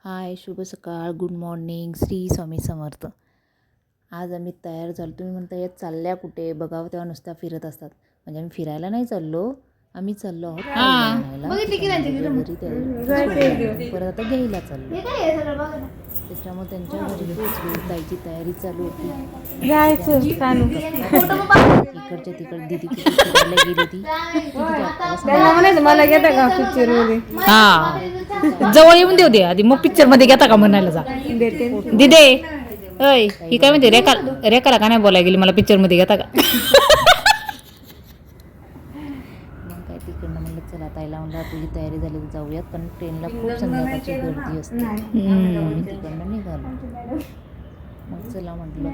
हाय, शुभ सकाळ, good morning, Shri Swami Samarth. आज आम्ही तयार झालो. तुम्ही म्हणता या चालल्या कुठे? बघावं तेव्हा नुसत्या फिरत असतात. म्हणजे आम्ही फिरायला नाही चाललो, आम्ही चाललो आहोत ताईला आणायला. घरी परत आता घ्यायला चाललो. त्याच्यामुळे त्यांच्या घरी पोचलो. ताईची तयारी चालू होती. इकडच्या तिकडे दिदी किती फिरायला गेली ती. मला घेता का पिक्चर मध्ये? हा, जवळ येऊन देऊ दे आधी, मग पिक्चर मध्ये घेता का म्हणायला जा. दिदे अय, ही काय म्हणते, रेखाला का नाही बोलायला गेली, मला पिक्चर मध्ये घेता का? मग काय तिकडनं म्हणलं चला ताईला म्हणलं तुझी तयारी झाली तर जाऊयात, पण ट्रेनला खूप संध्याकाळची गर्दी असते. आम्ही तिकडनं निघालो. मग चला म्हटलं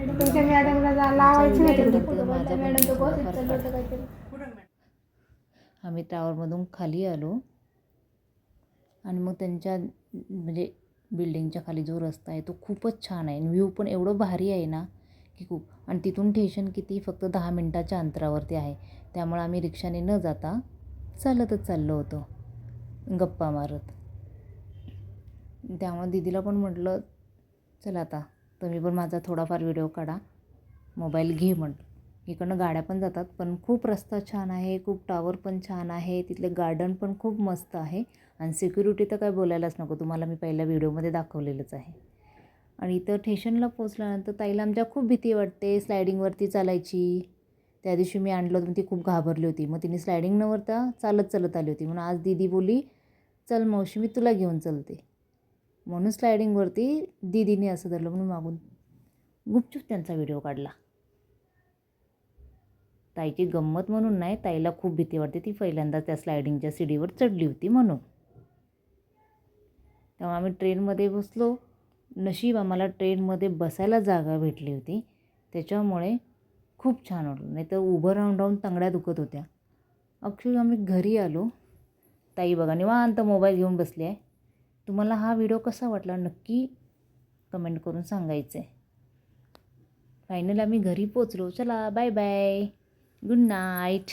आम्ही टावरमधून खाली आलो आणि मग त्यांच्या म्हणजे बिल्डिंगच्या खाली जो रस्ता आहे तो खूपच छान आहे. व्ह्यू पण एवढं भारी आहे ना की खूप. आणि तिथून स्टेशन किती फक्त 10 मिनटाच्या अंतरावरती आहे. त्यामुळे आम्ही रिक्षाने न जाता चालतच चाललो होतो गप्पा मारत. त्यामुळे दीदीला पण म्हटलं चला आता तुम्ही पण माझा थोडाफार व्हिडिओ काढा, मोबाईल घे म्हटलं. इकडनं गाड्या पण जातात, पण खूप रस्ता छान आहे, खूप टावर पण छान आहे, तिथले गार्डन पण खूप मस्त आहे. आणि सिक्युरिटी तर काय बोलायलाच नको, तुम्हाला मी पहिल्या व्हिडिओमध्ये दाखवलेलंच आहे. आणि इथं स्टेशनला पोचल्यानंतर ताईला आमच्या खूप भीती वाटते स्लायडिंगवरती चालायची. त्या दिवशी मी आणलं होतं, ती खूप घाबरली होती. मग तिने स्लायडिंग न वरता चालत चालत आली होती. म्हणून आज दीदी बोली चल मावशी मी तुला घेऊन चलते. म्हणून स्लायडिंगवरती दीदीने असं धरलं म्हणून मागून गुपचूप त्यांचा व्हिडिओ काढला. ताईची गंमत म्हणून नाही, ताईला खूप भीती वाटते, ती पहिल्यांदा त्या स्लायडिंगच्या सीडीवर चढली होती म्हणून. तेव्हा आम्ही ट्रेनमध्ये बसलो. नशीब आम्हाला ट्रेनमध्ये बसायला जागा भेटली होती, त्याच्यामुळे खूप छान वाटलं. नाही तर उभं राहून राहून तंगड्या दुखत होत्या. अक्षरशः आम्ही घरी आलो. ताई बघा निवांत मोबाईल घेऊन बसली आहे. तुम्हाला हा व्हिडिओ कसा वाटला नक्की कमेंट करून सांगायचं आहे. फायनल आम्ही घरी पोचलो. चला बाय बाय, गुड नाईट.